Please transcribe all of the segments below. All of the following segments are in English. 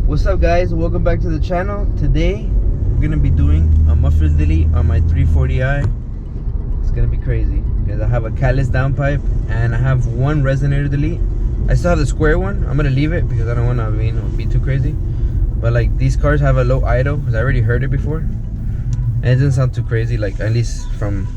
What's up, guys? Welcome back to the channel. Today we're gonna be doing a muffler delete on my 340i. It's gonna be crazy because I have a cattless downpipe and I have one resonator delete. I still have the square one. I'm gonna leave it because I don't want to be too crazy. But like, these cars have a low idle because I already heard it before, and it doesn't sound too crazy, like at least from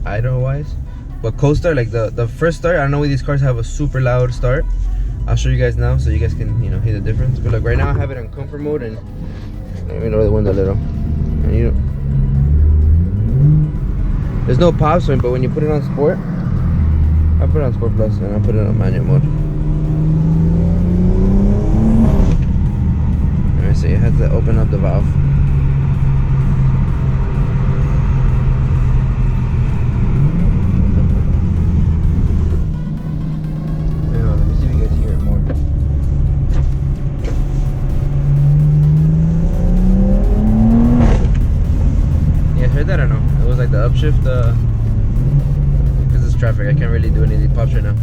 idle wise. But cold start, like the first start, I don't know why these cars have a super loud start. I'll show you guys now so you guys can hear the difference. But like right now I have it on comfort mode, and let me lower the window a little. And there's no pop swing, but when you put it on sport, I put it on sport plus and I put it on manual mode. Alright, so you have to open up the valve. That I know it was like the upshift because it's traffic. I can't really do any of the pops right now,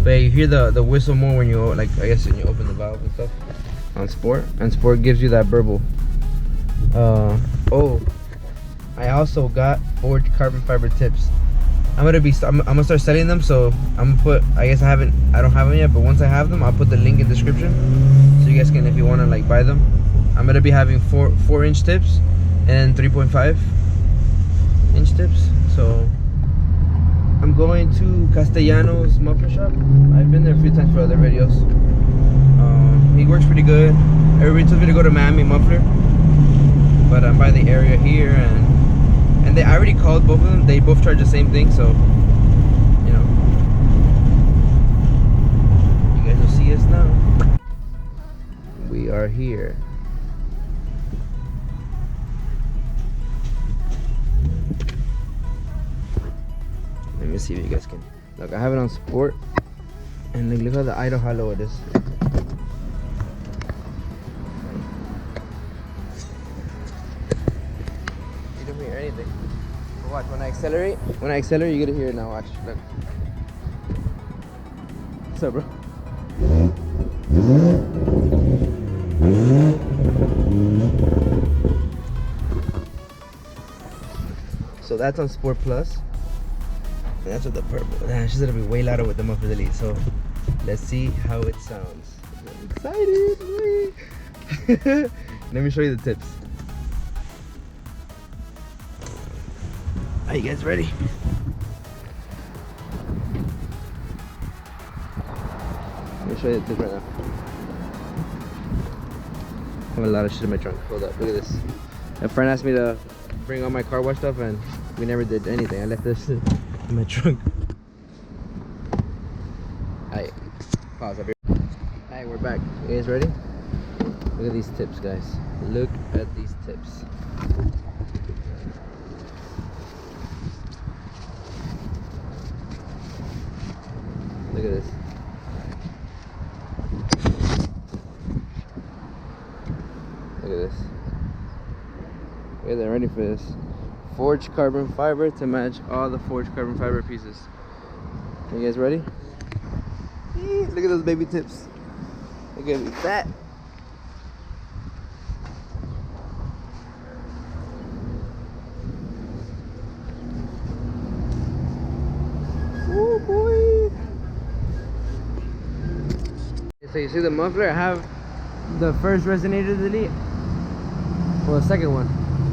but you hear the whistle more when you, like, I guess when you open the valve and stuff on sport, and sport gives you that burble. Oh, I also got forged carbon fiber tips. I'm gonna start selling them, so I'm gonna put, I guess I don't have them yet, but once I have them I'll put the link in the description so you guys can, if you want to like buy them. I'm gonna be having 4-inch tips and 3.5-inch tips. So I'm going to Castellanos muffler shop. I've been there a few times for other videos. He works pretty good. Everybody tells me to go to Miami Muffler, but I'm by the area here, and I already called both of them. They both charge the same thing, so you guys will see us now. We are here. Let me see if you guys can look. I have it on sport, and look how the idle, how low it is. You don't hear anything. But watch, when I accelerate, you're gonna hear it now. Watch, look. What's up, bro? So that's on Sport Plus. And that's what the purple. It's just gonna be way louder with the muffler delete. So let's see how it sounds. I'm excited. Let me show you the tips. Are you guys ready? Let me show you the tips right now. I have a lot of shit in my trunk. Hold up, look at this. A friend asked me to bring all my car wash stuff, and we never did anything. I left this in my trunk. Alright, pause up here. Alright, we're back. You guys ready? Look at these tips, guys. Look at these tips. Look at this. Look at this. Okay, they're ready for this. Forged carbon fiber to match all the forged carbon fiber pieces. You guys ready? Look at those baby tips. They're gonna be fat. Oh boy. So you see the muffler? I have the first resonator delete. Well, the second one.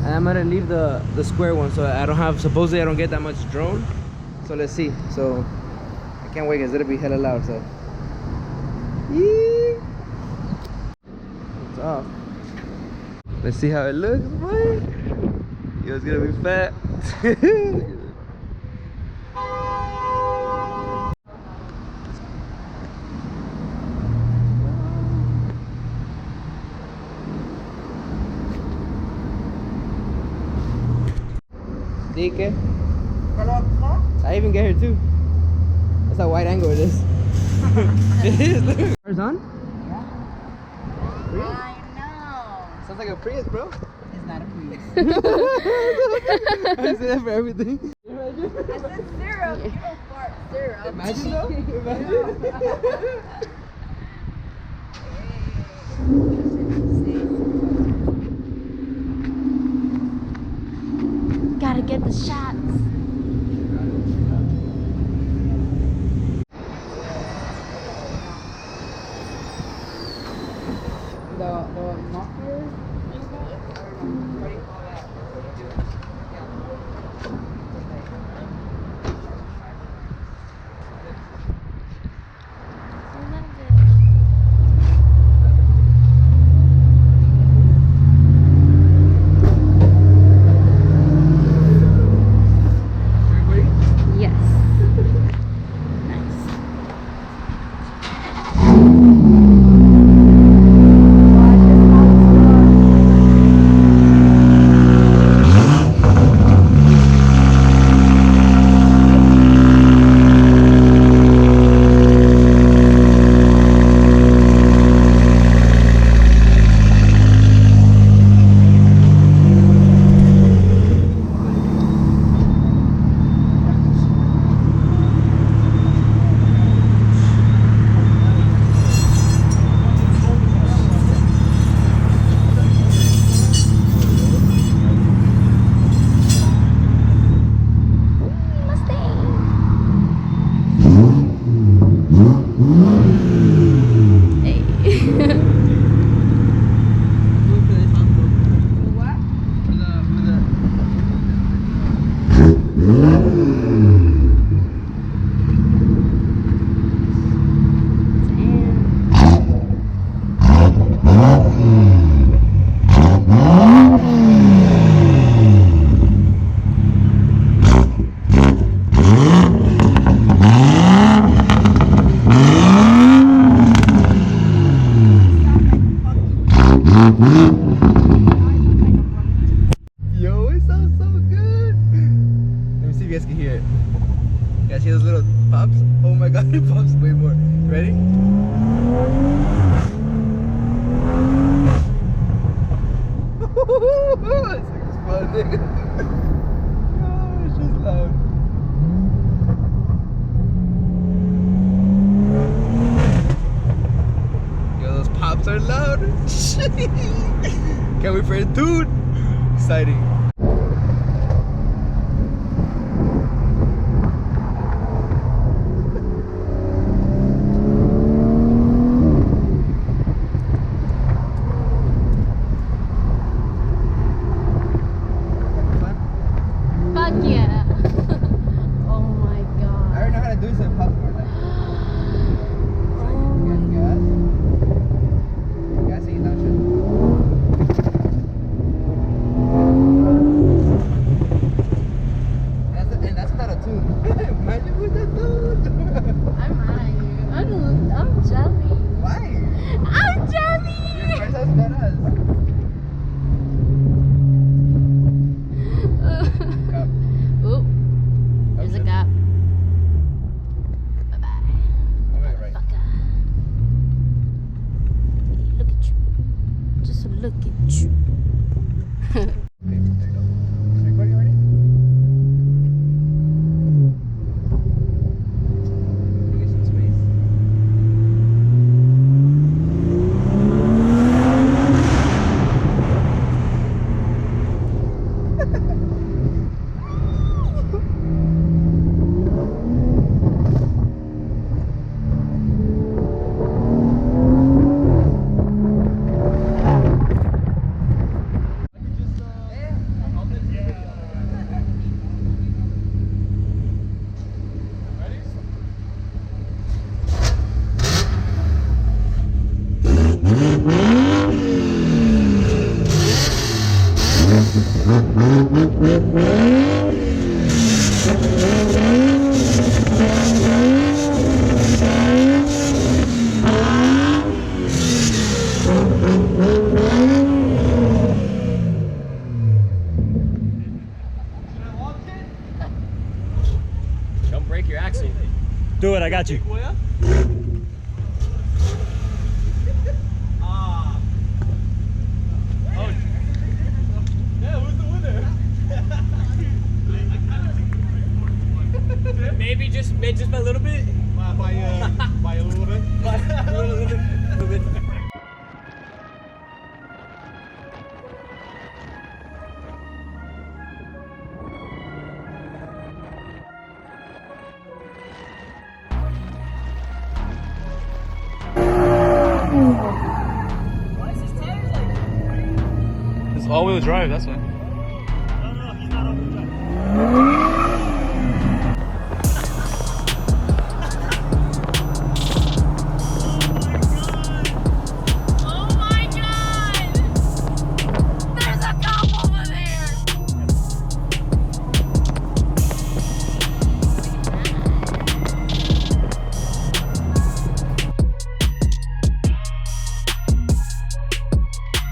And I'm gonna leave the square one, so I don't have, supposedly I don't get that much drone. So let's see. So I can't wait because it'll be hella loud. So it's off. Let's see how it looks, boy. Yo, it's gonna be fat. DK. I even get here too. That's how wide angle it is. It is. Look. Car's on? Yeah. Prius? I know. Sounds like a Prius, bro. It's not a Prius. I say that for everything. Imagine. I said syrup. You don't fart syrup. Imagine though. Imagine. shots. The muffler is that? I don't know. What do you call that? Yo, it sounds so good. Let me see if you guys can hear it. You guys hear those little pops? Oh my god, it pops way more. Ready? It's fun, nigga. Oh, it's just loud. Yo, those pops are loud. Can't wait for it, dude. Exciting. Fuck yeah. Oh my god. I already know how to do it so it pops more. Like, gas it, don't you? That's not a tune. Imagine with that tune. I'm mad at you. I'm jelly. Why? I'm jelly. Your car sounds badass. Cup. Oop. There's a gap. Bye bye. Okay, right. Fucker. Look at you. Just look at you. Okay, there you go. Is it recording already? Let me get some space. Don't break your axle. Do it, I got you. Maybe just by a little bit. By a little bit. By a little bit. all-wheel drive, that's why. No, he's not all-wheel drive.